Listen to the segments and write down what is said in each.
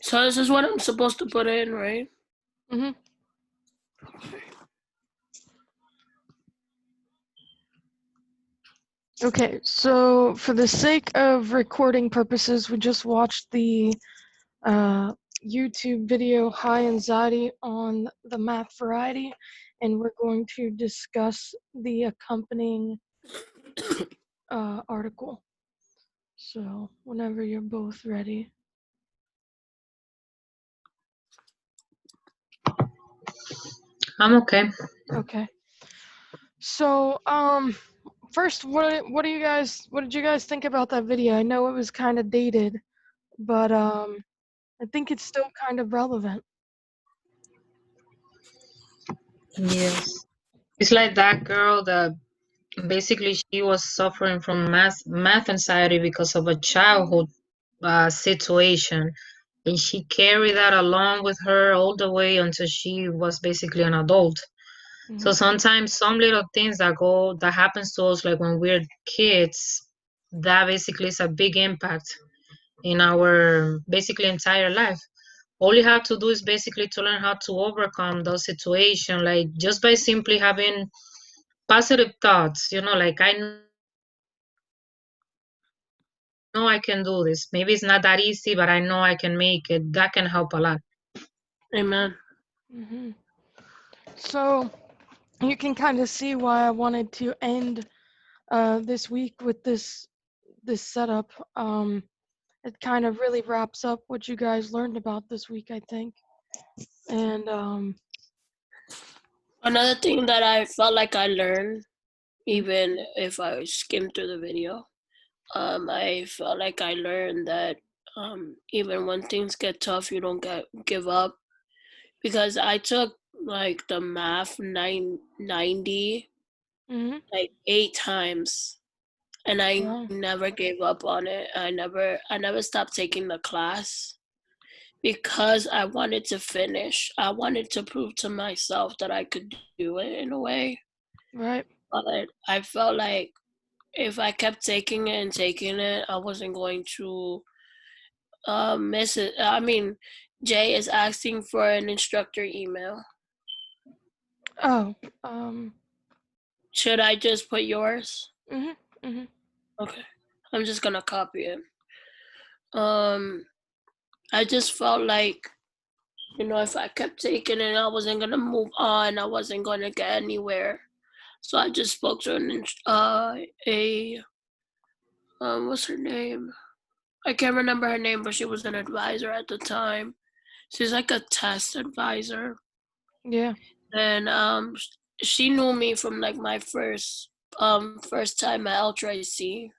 So this is what I'm supposed to put in, right? Mm-hmm. Okay, so for the sake of recording purposes, we just watched the YouTube video High Anxiety on the Math Variety, and we're going to discuss the accompanying article. So whenever you're both ready. I'm okay. Okay. So first, what did you guys think about that video? I know it was kind of dated, but I think it's still kind of relevant. Yes. It's like that girl that basically she was suffering from math anxiety because of a childhood situation. And she carried that along with her all the way until she was basically an adult. So sometimes some little things that happens to us like when we're kids, that basically is a big impact in our basically entire life. All you have to do is basically to learn how to overcome those situations, like just by simply having positive thoughts, like I know I can do this. Maybe it's not that easy, but I know I can make it. That can help a lot. Amen. Mm-hmm. So you can kind of see why I wanted to end this week with this setup. It kind of really wraps up what you guys learned about this week, I think. And Another thing that I felt like I learned, even if I skimmed through the video, I felt like I learned that even when things get tough, you don't give up. Because I took like the math 990 mm-hmm. like 8 times, and I Wow. never gave up on it. I never stopped taking the class because I wanted to finish. I wanted to prove to myself that I could do it in a way. Right. But I felt like if I kept taking it, I wasn't going to miss it. I mean, Jay is asking for an instructor email. Oh. Should I just put yours? Mhm. Mhm. Okay. I'm just gonna copy it. I just felt like, if I kept taking it, I wasn't gonna move on. I wasn't gonna get anywhere. So I just spoke to what's her name? I can't remember her name, but she was an advisor at the time. She's like a test advisor. Yeah. And she knew me from like my first time at Ultra AC,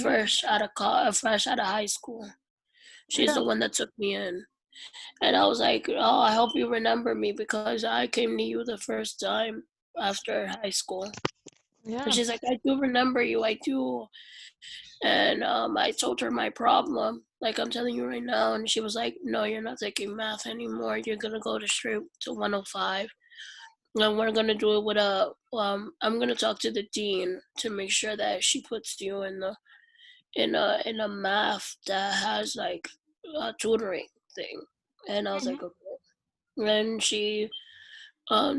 fresh out of high school. She's Yeah. the one that took me in. And I was like, oh, I hope you remember me because I came to you the first time after high school. Yeah. And she's like, I do remember you, I do. And I told her my problem, like I'm telling you right now. And she was like, no, you're not taking math anymore. You're going to go straight to 105. And we're going to do it with I'm going to talk to the dean to make sure that she puts you in a math that has like a tutoring thing. And I was like, okay. And she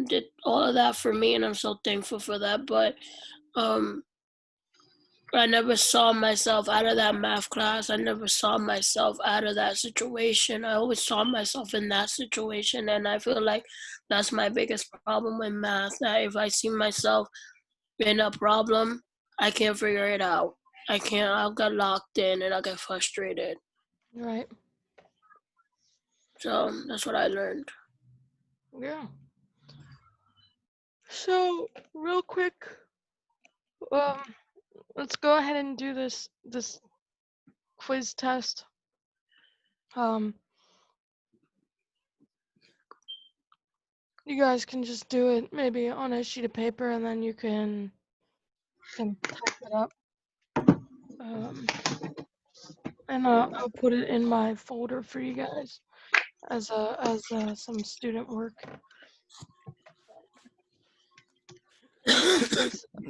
did all of that for me, and I'm so thankful for that. But I never saw myself out of that math class. I never saw myself out of that situation. I always saw myself in that situation, and I feel like that's my biggest problem with math. That if I see myself in a problem, I can't figure it out. I can't. I'll get locked in, and I'll get frustrated. Right. So that's what I learned. Yeah. So real quick, let's go ahead and do this quiz test. You guys can just do it maybe on a sheet of paper, and then you can type it up. And I'll put it in my folder for you guys as some student work.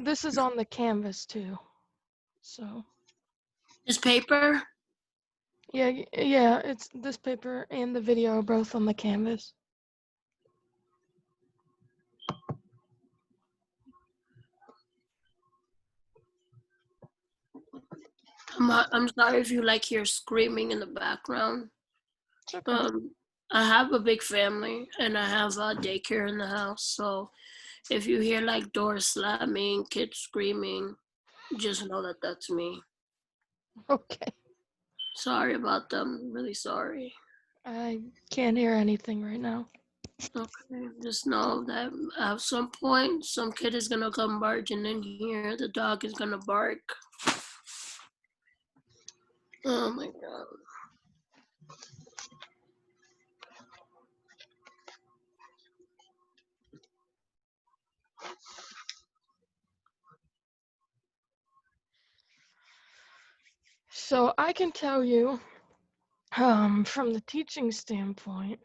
This is on the Canvas too. So. This paper? Yeah, it's this paper and the video are both on the canvas. I'm sorry if you like hear screaming in the background. It's okay. I have a big family and I have daycare in the house, so if you hear like doors slamming, kids screaming, just know that that's me. Okay. Sorry about them. Really sorry. I can't hear anything right now. Okay, just know that at some point, some kid is gonna come barging in here. The dog is gonna bark. Oh my god. So I can tell you, from the teaching standpoint,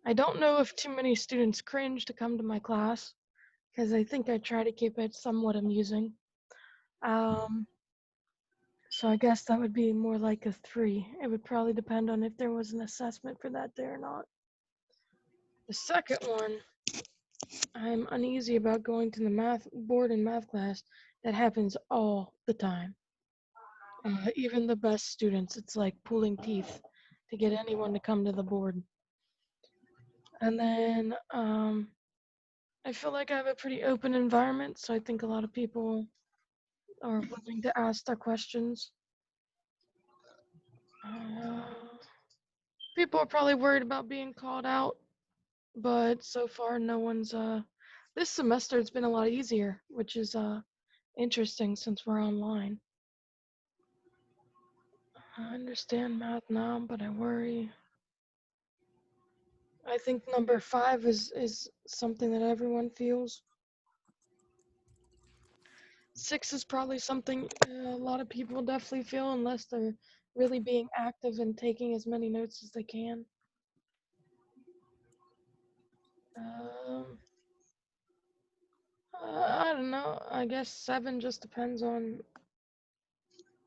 I don't know if too many students cringe to come to my class because I think I try to keep it somewhat amusing. So I guess that would be more like a 3. It would probably depend on if there was an assessment for that day or not. The second one, I'm uneasy about going to the math board in math class. That happens all the time. Even the best students, it's like pulling teeth to get anyone to come to the board. And then I feel like I have a pretty open environment, so I think a lot of people are willing to ask their questions. People are probably worried about being called out, but so far no one's this semester it's been a lot easier, which is interesting since we're online. I understand math now, but I worry. I think number 5 is something that everyone feels. 6 is probably something a lot of people definitely feel unless they're really being active and taking as many notes as they can. Um, I don't know. I guess 7 just depends on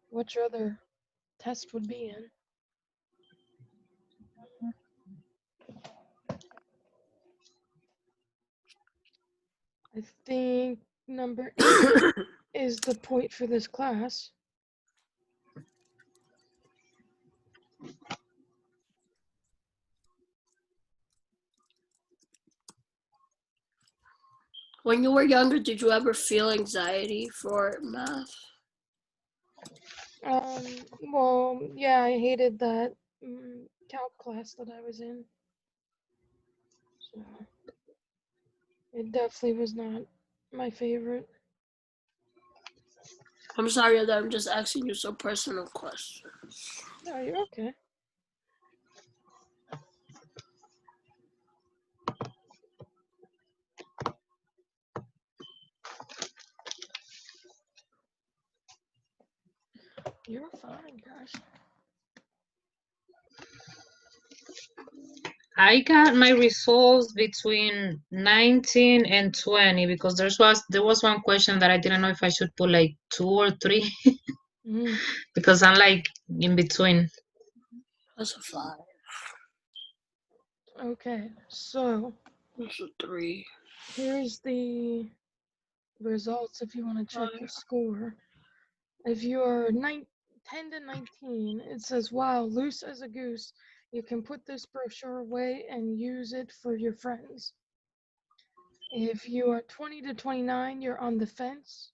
what your other test would be in. I think number 8 is the point for this class. When you were younger, did you ever feel anxiety for math? Well, yeah, I hated that calc class that I was in. So it definitely was not my favorite. I'm sorry that I'm just asking you some personal questions. No, you're okay. You're fine, guys. I got my results between 19 and 20 because there was one question that I didn't know if I should put like 2 or 3 Mm, because I'm like in between. That's a 5. okay, so That's a 3. here's the results if you want to check your 5. score. If you're 10 to 19, it says, wow, loose as a goose. You can put this brochure away and use it for your friends. If you are 20 to 29, you're on the fence.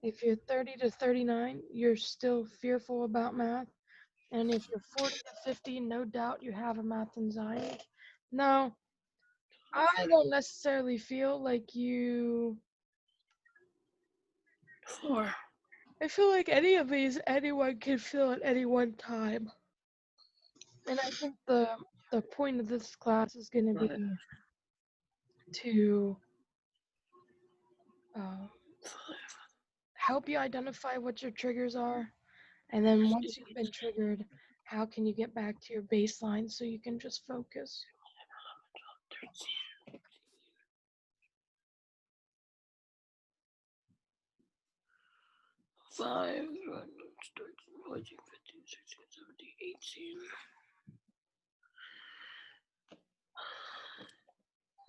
If you're 30 to 39, you're still fearful about math. And if you're 40 to 50, no doubt you have a math anxiety. No, I don't necessarily feel like you. 4. I feel like any of these anyone can feel at any one time. And I think the point of this class is going to be to uh, help you identify what your triggers are, and then once you've been triggered, how can you get back to your baseline so you can just focus. 5, 14, 15, 16, 17, 18,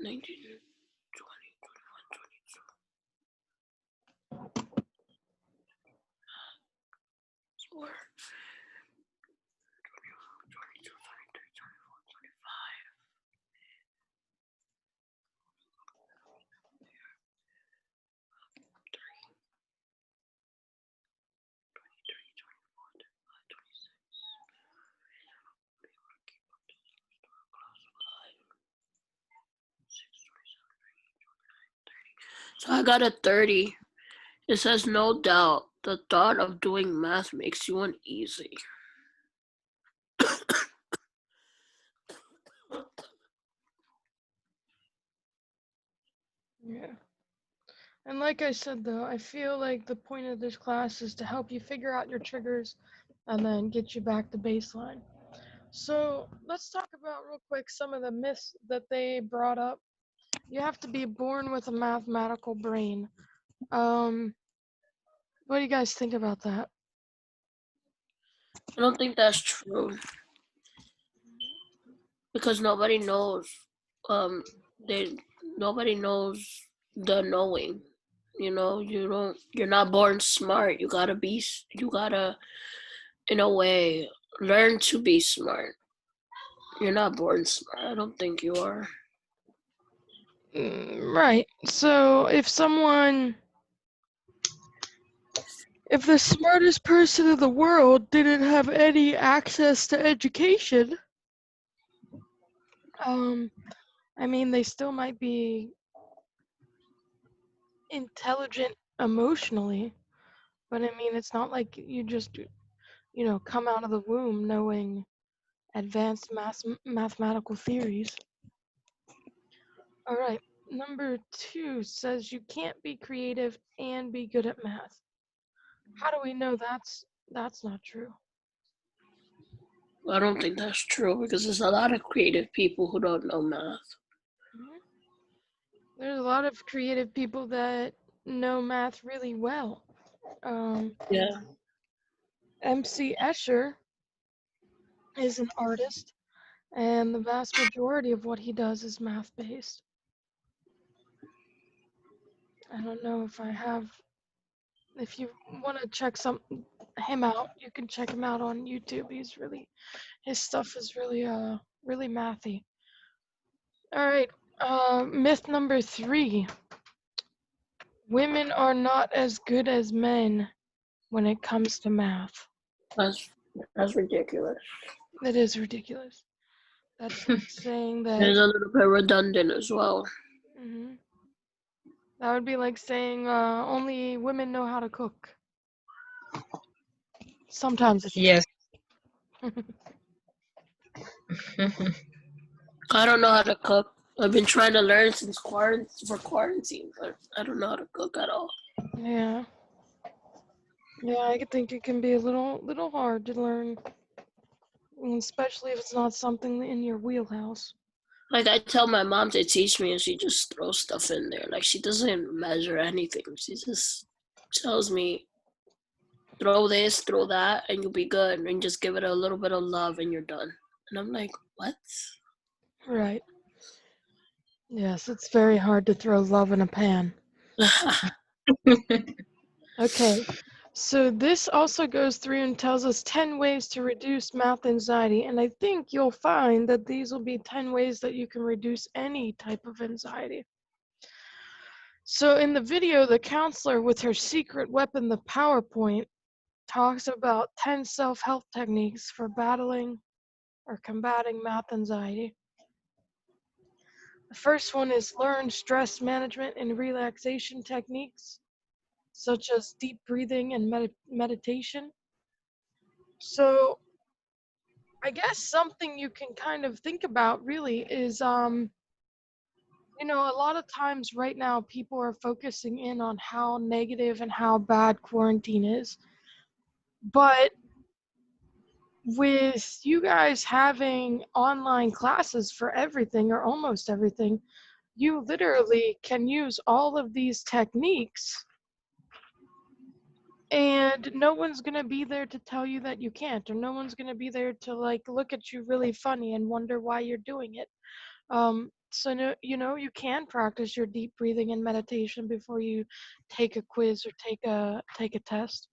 19, 20, 21, 22. 4, 22, 23, 24, 25. So I got a 30. It says, no doubt, the thought of doing math makes you uneasy. Yeah. And like I said, though, I feel like the point of this class is to help you figure out your triggers and then get you back to baseline. So let's talk about real quick some of the myths that they brought up. You have to be born with a mathematical brain. What do you guys think about that? I don't think that's true because nobody knows. Nobody knows the knowing. You're not born smart. You gotta, in a way, learn to be smart. You're not born smart. I don't think you are. Right. So if the smartest person in the world didn't have any access to education, I mean, they still might be intelligent emotionally, but I mean, it's not like you just, come out of the womb knowing advanced mathematical theories. All right. Number 2 says you can't be creative and be good at math. How do we know that's not true? I don't think that's true because there's a lot of creative people who don't know math. Mhm. There's a lot of creative people that know math really well. Yeah. MC Escher is an artist, and the vast majority of what he does is math based. I don't know if you want to check him out, you can check him out on YouTube. His stuff is really mathy. All right, myth number 3. Women are not as good as men when it comes to math. That's ridiculous. That is ridiculous. That's like saying that. It's a little bit redundant as well. Mhm. That would be like saying only women know how to cook. Sometimes it's Yes. true. I don't know how to cook. I've been trying to learn since quarantine, but I don't know how to cook at all. Yeah. Yeah, I could think it can be a little hard to learn, especially if it's not something in your wheelhouse. Like I tell my mom to teach me, and she just throws stuff in there. Like she doesn't measure anything. She just tells me, throw this, throw that, and you'll be good. And just give it a little bit of love, and you're done. And I'm like, what? Right. Yes, it's very hard to throw love in a pan. Okay. So this also goes through and tells us 10 ways to reduce math anxiety, and I think you'll find that these will be 10 ways that you can reduce any type of anxiety. So in the video, the counselor with her secret weapon, the PowerPoint, talks about 10 self-help techniques for battling or combating math anxiety. The first one is learn stress management and relaxation techniques, such as deep breathing and meditation. So I guess something you can kind of think about really is, a lot of times right now people are focusing in on how negative and how bad quarantine is. But with you guys having online classes for everything or almost everything, you literally can use all of these techniques And no one's going to be there to tell you that you can't, or no one's going to be there to like look at you really funny and wonder why you're doing it. So no, you can practice your deep breathing and meditation before you take a quiz or take a test.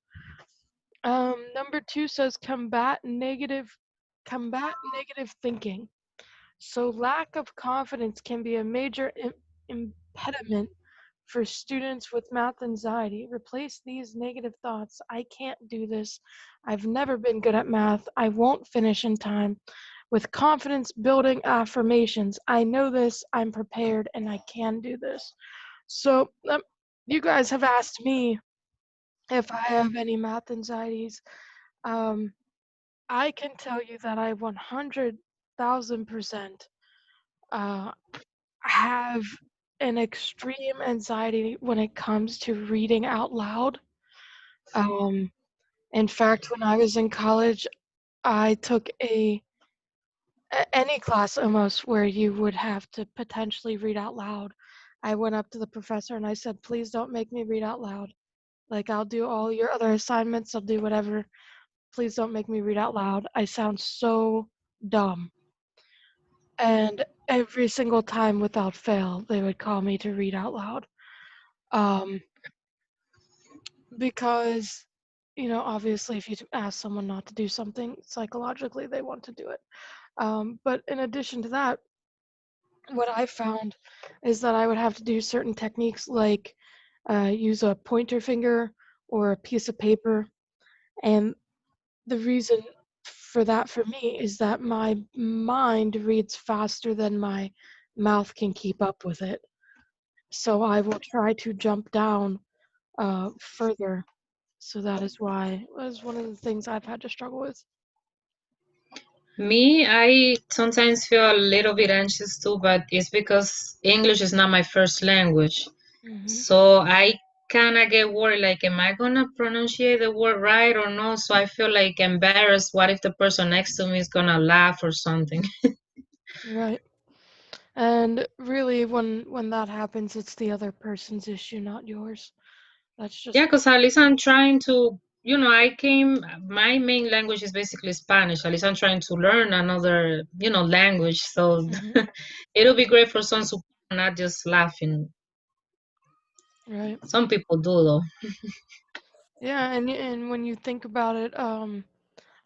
Number 2 says combat negative thinking. So lack of confidence can be a major impediment for students with math anxiety. Replace these negative thoughts. I can't do this. I've never been good at math. I won't finish in time. With confidence building affirmations. I know this. I'm prepared and I can do this. So you guys have asked me if I have any math anxieties. Um, I can tell you that I 100,000% uh, have an extreme anxiety when it comes to reading out loud. Um, in fact, when I was in college, I took any class almost where you would have to potentially read out loud. I went up to the professor and I said, please don't make me read out loud. Like, I'll do all your other assignments, I'll do whatever. Please don't make me read out loud. I sound so dumb. And every single time without fail, they would call me to read out loud. Um, because, obviously, if you ask someone not to do something, psychologically, they want to do it. But in addition to that, what I found is that I would have to do certain techniques like use a pointer finger or a piece of paper. And the reason for that for me is that my mind reads faster than my mouth can keep up with it. So I will try to jump down further. So that is one of the things I've had to struggle with. Me, I sometimes feel a little bit anxious too, but it's because English is not my first language. Hmm. So I kind of get worried, like, am I gonna pronunciate the word right or no? So I feel like embarrassed. What if the person next to me is gonna laugh or something? Right. And really, when that happens, it's the other person's issue, not yours. That's Yeah, just. because at least I'm trying to, my main language is basically Spanish. At least I'm trying to learn another, language. So Mhm. it'll be great for some support, not just laughing. Right. Some people do though. Yeah, and when you think about it,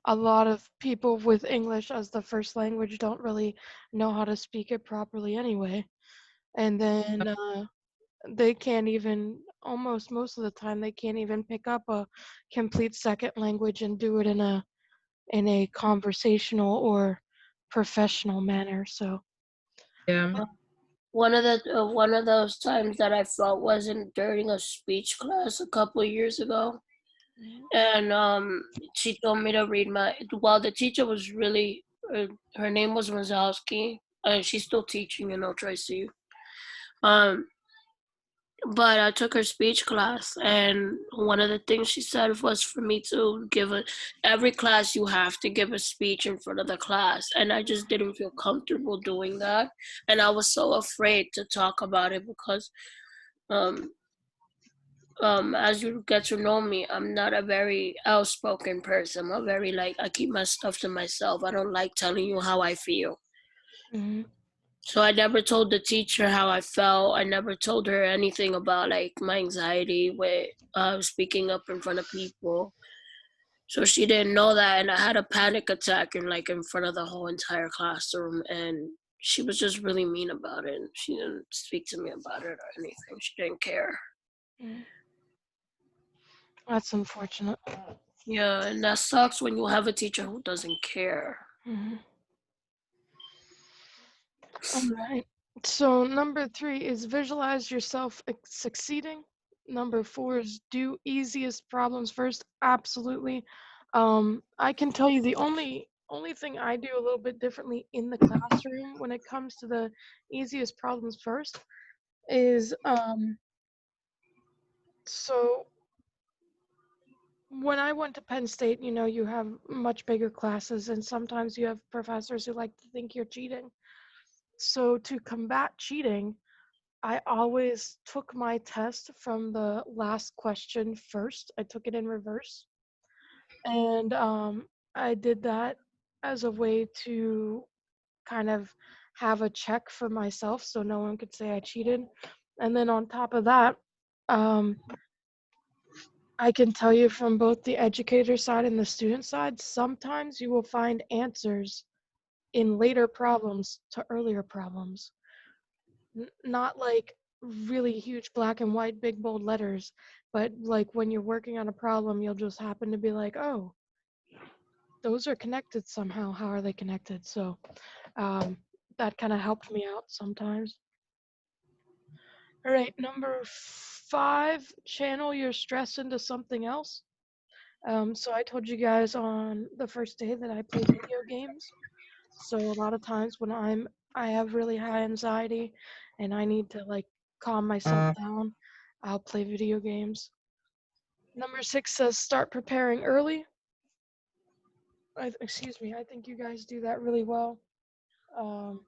a lot of people with English as the first language don't really know how to speak it properly anyway. And then they can't even, almost most of the time, they can't even pick up a complete second language and do it in a conversational or professional manner. So, Yeah. One of those times that I felt wasn't during a speech class a couple of years ago, mhm. and she told me to read my. Well, the teacher was really. Her name was Mazowski, and she's still teaching in Tracy. Um, but I took her speech class, and one of the things she said was for me to give a. Every class you have to give a speech in front of the class, and I just didn't feel comfortable doing that, and I was so afraid to talk about it because um as you get to know me, I'm not a very outspoken person. I'm very like I keep my stuff to myself. I don't like telling you how I feel. Mhm. So I never told the teacher how I felt. I never told her anything about like my anxiety with speaking up in front of people. So she didn't know that, and I had a panic attack in front of the whole entire classroom, and she was just really mean about it. She didn't speak to me about it or anything. She didn't care. Mhm. That's unfortunate. Yeah, and that sucks when you have a teacher who doesn't care. Mhm. All right. So number 3 is visualize yourself succeeding. Number 4 is do easiest problems first. Absolutely. I can tell you the only thing I do a little bit differently in the classroom when it comes to the easiest problems first is so when I went to Penn State, you have much bigger classes and sometimes you have professors who like to think you're cheating. So to combat cheating, I always took my test from the last question first. I took it in reverse. And I did that as a way to kind of have a check for myself so no one could say I cheated. And then on top of that, um, I can tell you from both the educator side and the student side, sometimes you will find answers in later problems to earlier problems. Not like really huge black and white, big bold letters, but like when you're working on a problem, you'll just happen to be like, oh, those are connected somehow. How are they connected? So um, that kind of helped me out sometimes. All right, number 5, channel your stress into something else. So I told you guys on the first day that I play video games. So a lot of times when I have really high anxiety and I need to like calm myself down, I'll play video games. Number 6 says start preparing early. Excuse me, I think you guys do that really well. Um,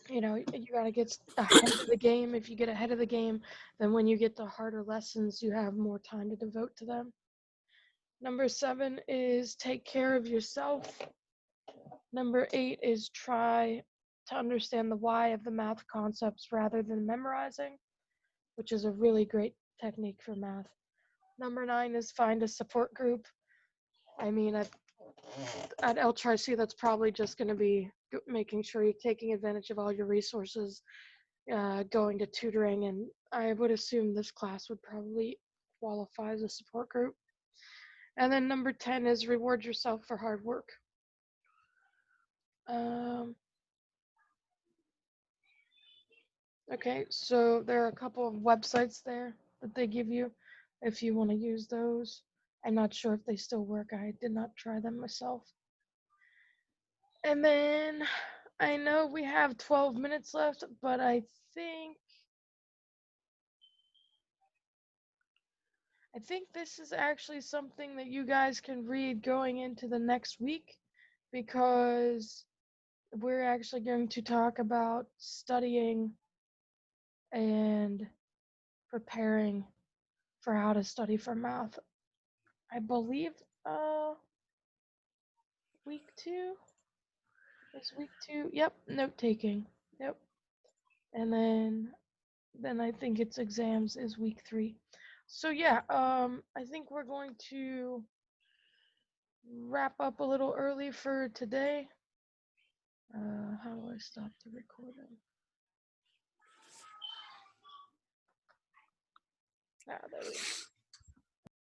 you know, you got to get ahead of the game. If you get ahead of the game, then when you get to harder lessons, you have more time to devote to them. Number 7 is take care of yourself. Number 8 is try to understand the why of the math concepts rather than memorizing, which is a really great technique for math. Number 9 is find a support group. I mean, at L-Tri-C, that's probably just going to be making sure you're taking advantage of all your resources, going to tutoring, and I would assume this class would probably qualify as a support group. And then number 10 is reward yourself for hard work. Okay, so there are a couple of websites there that they give you if you want to use those. I'm not sure if they still work. I did not try them myself. And then I know we have 12 minutes left, but I think this is actually something that you guys can read going into the next week, because we're actually going to talk about studying and preparing for how to study for math. I believe week 2 is week 2. Yep, note taking. Yep. And then I think it's exams is week 3. So yeah, I think we're going to wrap up a little early for today. How do I stop the recording? There we go.